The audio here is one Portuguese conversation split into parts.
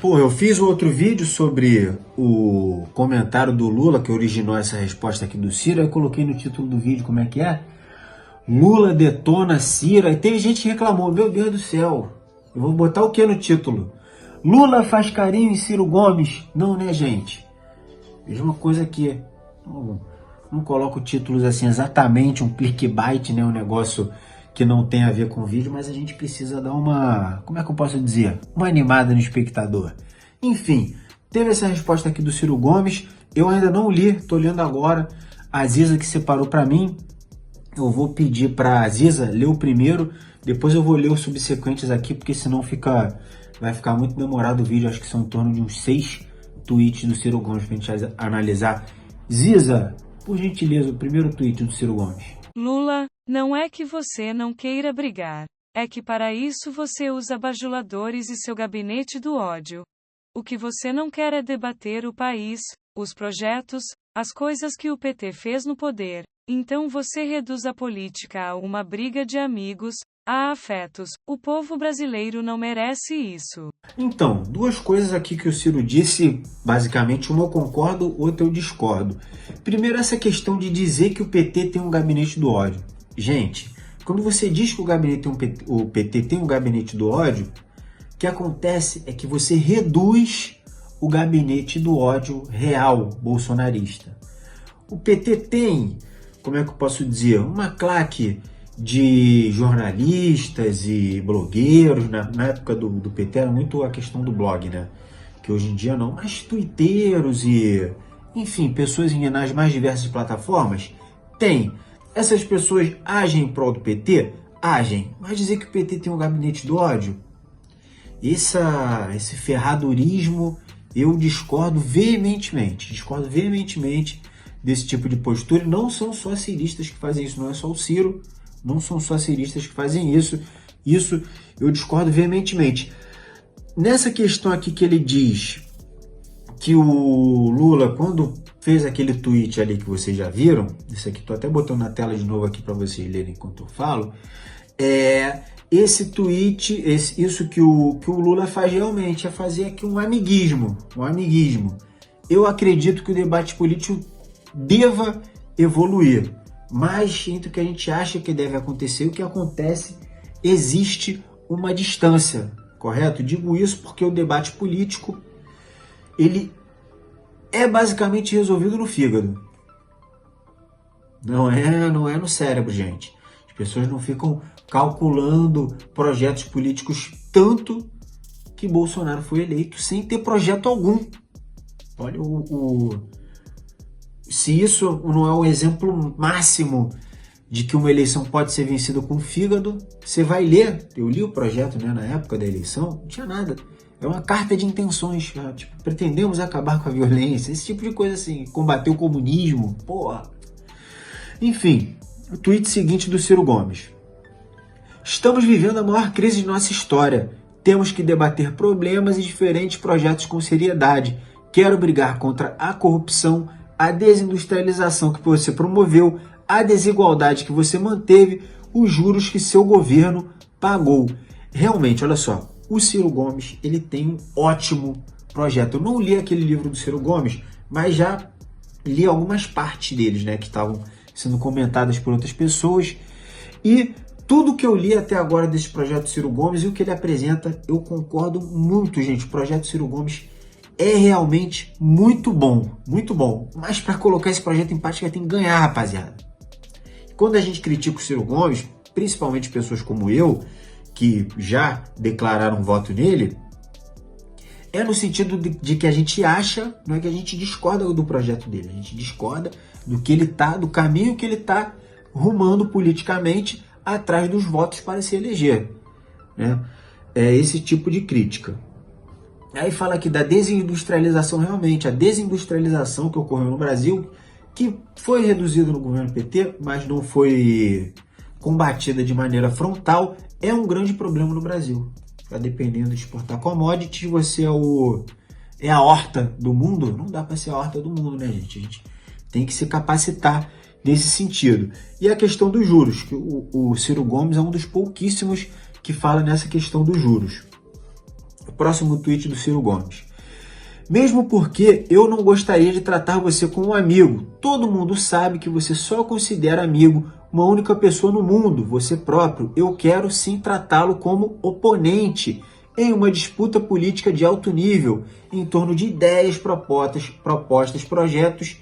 Pô, eu fiz um outro vídeo sobre o comentário do Lula que originou essa resposta aqui do Ciro. Eu coloquei no título do vídeo como é que é. Lula detona Ciro. Aí teve gente que reclamou, meu Deus do céu, eu vou botar o que no título? Lula faz carinho em Ciro Gomes? Não, né, gente? Mesma coisa aqui. Não coloco títulos assim exatamente, um clickbait, né? Um negócio que não tem a ver com o vídeo, mas a gente precisa dar uma, como é que eu posso dizer? Uma animada no espectador. Enfim, teve essa resposta aqui do Ciro Gomes. Eu ainda não li, tô lendo agora. A Ziza que separou para mim. Eu vou pedir para a Ziza ler o primeiro, depois eu vou ler os subsequentes aqui, porque senão vai ficar muito demorado o vídeo. Acho que são em torno de uns 6 tweets do Ciro Gomes pra gente analisar. Ziza, por gentileza, o primeiro tweet do Ciro Gomes. Lula, não é que você não queira brigar. É que para isso você usa bajuladores e seu gabinete do ódio. O que você não quer é debater o país, os projetos, as coisas que o PT fez no poder. Então você reduz a política a uma briga de amigos, a afetos. O povo brasileiro não merece isso. Então, duas coisas aqui que o Ciro disse, basicamente, uma eu concordo, outra eu discordo. Primeiro, essa questão de dizer que o PT tem um gabinete do ódio. Gente, quando você diz que o PT tem um gabinete do ódio, o que acontece é que você reduz o gabinete do ódio real bolsonarista. O PT tem, como é que eu posso dizer, uma claque de jornalistas e blogueiros. Na época do PT era muito a questão do blog, né? Que hoje em dia não, mas tuiteiros e, enfim, pessoas nas mais diversas plataformas. Tem. Essas pessoas agem em prol do PT? Agem. Mas dizer que o PT tem um gabinete do ódio? Esse ferradurismo, eu discordo veementemente. Discordo veementemente desse tipo de postura. Não são só ciristas que fazem isso, não é só o Ciro. Não são só ciristas que fazem isso. Isso eu discordo veementemente. Nessa questão aqui que ele diz que o Lula, quando fez aquele tweet ali que vocês já viram, isso aqui estou até botando na tela de novo aqui para vocês lerem enquanto eu falo, esse tweet, isso que o Lula faz realmente é fazer aqui um amiguismo. Eu acredito que o debate político deva evoluir, mas entre o que a gente acha que deve acontecer e o que acontece, existe uma distância, correto? Digo isso porque o debate político, ele é basicamente resolvido no fígado. Não é no cérebro, gente. As pessoas não ficam calculando projetos políticos, tanto que Bolsonaro foi eleito sem ter projeto algum. Olha se isso não é o exemplo máximo de que uma eleição pode ser vencida com o fígado, você vai ler. Eu li o projeto, né, na época da eleição, não tinha nada. É uma carta de intenções, tipo, pretendemos acabar com a violência, esse tipo de coisa assim, combater o comunismo, porra. Enfim, o tweet seguinte do Ciro Gomes. Estamos vivendo a maior crise de nossa história. Temos que debater problemas e diferentes projetos com seriedade. Quero brigar contra a corrupção, a desindustrialização que você promoveu, a desigualdade que você manteve, os juros que seu governo pagou. Realmente, olha só, o Ciro Gomes, ele tem um ótimo projeto. Eu não li aquele livro do Ciro Gomes, mas já li algumas partes deles, né, que estavam sendo comentadas por outras pessoas. E tudo que eu li até agora desse projeto do Ciro Gomes e o que ele apresenta, eu concordo muito, gente. O projeto do Ciro Gomes é realmente muito bom, muito bom. Mas para colocar esse projeto em prática tem que ganhar, rapaziada. Quando a gente critica o Ciro Gomes, principalmente pessoas como eu, que já declararam voto nele, é no sentido de que a gente acha, não é que a gente discorda do projeto dele, a gente discorda do que ele tá, do caminho que ele tá rumando politicamente atrás dos votos para se eleger, né? É esse tipo de crítica. Aí fala aqui da desindustrialização, realmente, a desindustrialização que ocorreu no Brasil, que foi reduzida no governo PT, mas não foi combatida de maneira frontal, é um grande problema no Brasil. Tá dependendo de exportar commodities, você é a horta do mundo, não dá para ser a horta do mundo, né, gente? A gente tem que se capacitar nesse sentido. E a questão dos juros, que o Ciro Gomes é um dos pouquíssimos que fala nessa questão dos juros. Próximo tweet do Ciro Gomes. Mesmo porque eu não gostaria de tratar você como um amigo. Todo mundo sabe que você só considera amigo uma única pessoa no mundo, você próprio. Eu quero sim tratá-lo como oponente em uma disputa política de alto nível, em torno de ideias, propostas, projetos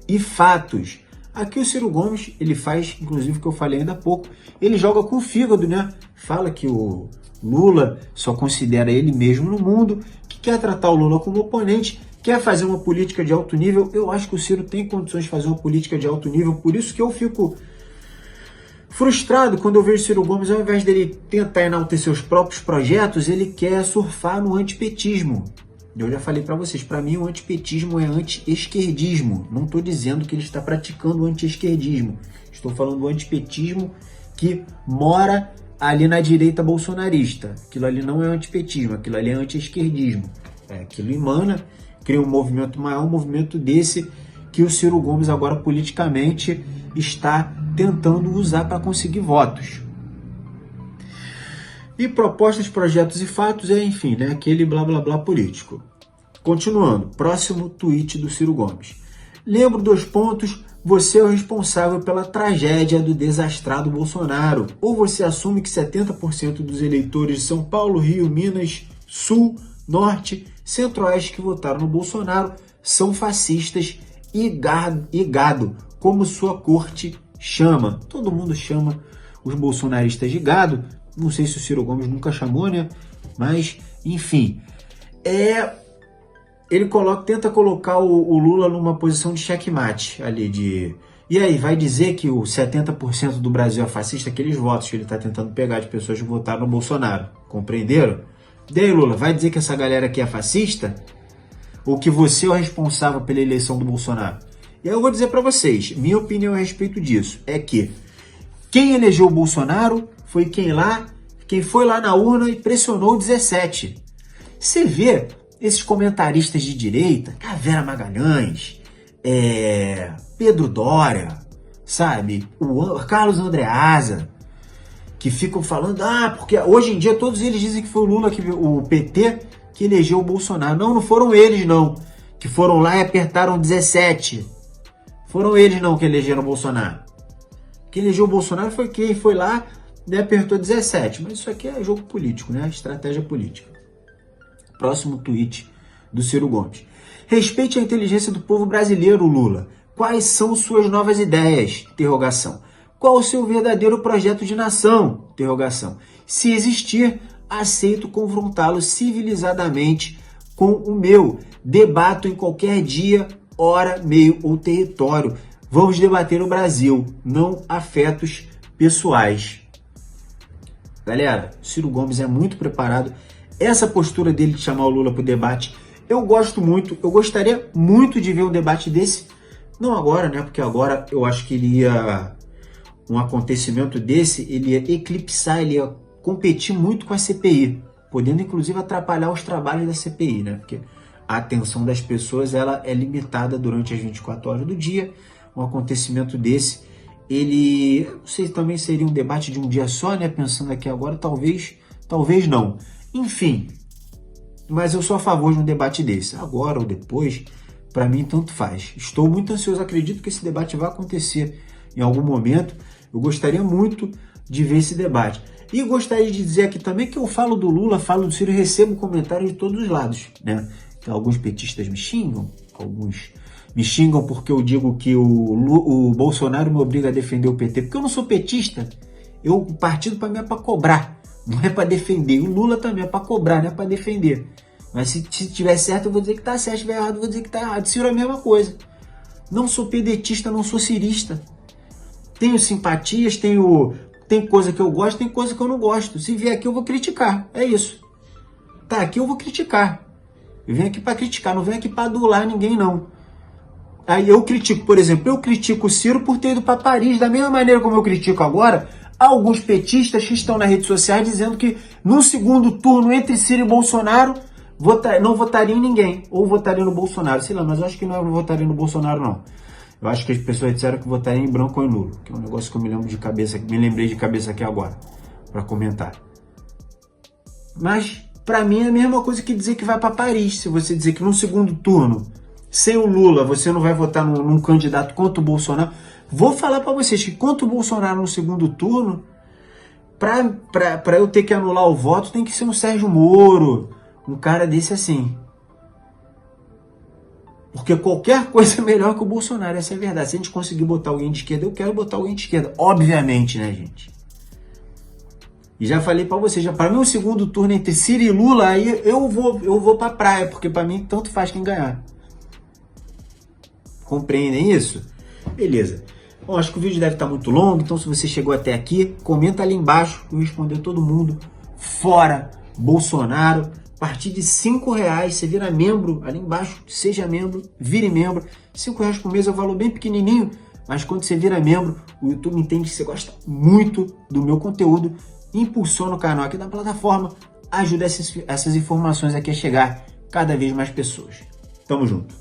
e fatos. Aqui o Ciro Gomes, ele faz, inclusive o que eu falei ainda há pouco, ele joga com o fígado, né? Fala que o Lula só considera ele mesmo no mundo, que quer tratar o Lula como oponente, quer fazer uma política de alto nível. Eu acho que o Ciro tem condições de fazer uma política de alto nível, por isso que eu fico frustrado quando eu vejo Ciro Gomes, ao invés dele tentar enaltecer os próprios projetos, ele quer surfar no antipetismo. Eu já falei para vocês, para mim o antipetismo é anti-esquerdismo. Não estou dizendo que ele está praticando o anti-esquerdismo. Estou falando do antipetismo que mora ali na direita bolsonarista. Aquilo ali não é antipetismo, aquilo ali é anti-esquerdismo. Aquilo emana, cria um movimento maior, um movimento desse que o Ciro Gomes agora politicamente está tentando usar para conseguir votos. E propostas, projetos e fatos enfim, né, aquele blá blá blá político. Continuando, próximo tweet do Ciro Gomes. Lembro dos pontos, você é o responsável pela tragédia do desastrado Bolsonaro. Ou você assume que 70% dos eleitores de São Paulo, Rio, Minas, Sul, Norte, Centro-Oeste que votaram no Bolsonaro são fascistas e gado, como sua corte chama. Todo mundo chama os bolsonaristas de gado. Não sei se o Ciro Gomes nunca chamou, né? Mas, enfim. Ele tenta colocar o Lula numa posição de checkmate ali de... E aí, vai dizer que o 70% do Brasil é fascista? Aqueles votos que ele está tentando pegar de pessoas que votaram no Bolsonaro. Compreenderam? Daí, Lula, vai dizer que essa galera aqui é fascista? Ou que você é o responsável pela eleição do Bolsonaro? E aí eu vou dizer para vocês, minha opinião a respeito disso é que quem elegeu o Bolsonaro foi quem foi lá na urna e pressionou o 17. Você vê esses comentaristas de direita, Vera Magalhães, Pedro Dória, sabe, o Carlos Andreasa, que ficam falando, porque hoje em dia todos eles dizem que foi o Lula, o PT, que elegeu o Bolsonaro. Não foram eles não, que foram lá e apertaram 17. Foram eles não que elegeram o Bolsonaro. Quem elegeu o Bolsonaro foi quem foi lá e apertou 17. Mas isso aqui é jogo político, né? Estratégia política. Próximo tweet do Ciro Gomes. Respeite a inteligência do povo brasileiro, Lula. Quais são suas novas ideias? Interrogação. Qual o seu verdadeiro projeto de nação? Interrogação. Se existir, aceito confrontá-lo civilizadamente com o meu. Debato em qualquer dia, hora, meio ou território. Vamos debater o Brasil, não afetos pessoais. Galera, Ciro Gomes é muito preparado. Essa postura dele de chamar o Lula para o debate, eu gosto muito. Eu gostaria muito de ver um debate desse. Não agora, né? Porque agora eu acho que um acontecimento desse, ele ia eclipsar, ele ia competir muito com a CPI, podendo inclusive atrapalhar os trabalhos da CPI, né? Porque a atenção das pessoas ela é limitada durante as 24 horas do dia. Um acontecimento desse, ele, não sei, também seria um debate de um dia só, né? Pensando aqui agora, talvez não. Enfim, mas eu sou a favor de um debate desse. Agora ou depois, para mim tanto faz. Estou muito ansioso, acredito que esse debate vai acontecer em algum momento. Eu gostaria muito de ver esse debate. E gostaria de dizer aqui também que eu falo do Lula, falo do Ciro e recebo comentários de todos os lados, né? Então, alguns petistas me xingam, alguns me xingam porque eu digo que o Bolsonaro me obriga a defender o PT, porque eu não sou petista. O partido para mim é para cobrar, não é para defender. O Lula também é para cobrar, não é para defender. Mas se tiver certo, eu vou dizer que tá certo. Se tiver errado, eu vou dizer que tá errado. Ciro é a mesma coisa. Não sou pedetista, não sou cirista. Tenho simpatias, tem coisa que eu gosto, tem coisa que eu não gosto. Se vier aqui, eu vou criticar. É isso. Tá aqui, eu vou criticar. Eu venho aqui para criticar, não venho aqui para adular ninguém, não. Aí eu critico, por exemplo, eu critico o Ciro por ter ido para Paris, da mesma maneira como eu critico agora alguns petistas que estão nas redes sociais dizendo que no segundo turno entre Ciro e Bolsonaro não votaria em ninguém, ou votaria no Bolsonaro, sei lá, mas eu acho que não votaria no Bolsonaro, não. Eu acho que as pessoas disseram que votariam em branco ou em nulo, que é um negócio que eu me lembrei de cabeça aqui agora, para comentar. Mas Para mim é a mesma coisa que dizer que vai para Paris. Se você dizer que no segundo turno, sem o Lula, você não vai votar num candidato contra o Bolsonaro. Vou falar para vocês que contra o Bolsonaro no segundo turno, para eu ter que anular o voto, tem que ser um Sérgio Moro, um cara desse assim. Porque qualquer coisa é melhor que o Bolsonaro, essa é a verdade. Se a gente conseguir botar alguém de esquerda, eu quero botar alguém de esquerda. Obviamente, né, gente? E já falei pra vocês, para mim o segundo turno entre Ciro e Lula, aí eu vou pra praia, porque pra mim tanto faz quem ganhar. Compreendem isso? Beleza. Bom, acho que o vídeo deve estar muito longo, então se você chegou até aqui, comenta ali embaixo, que eu vou responder todo mundo. Fora Bolsonaro. A partir de R$5, você vira membro, ali embaixo, seja membro, vire membro. R$5 por mês é um valor bem pequenininho, mas quando você vira membro, o YouTube entende que você gosta muito do meu conteúdo, impulsiona o canal aqui da plataforma, ajuda essas informações aqui a chegar cada vez mais pessoas. Tamo junto.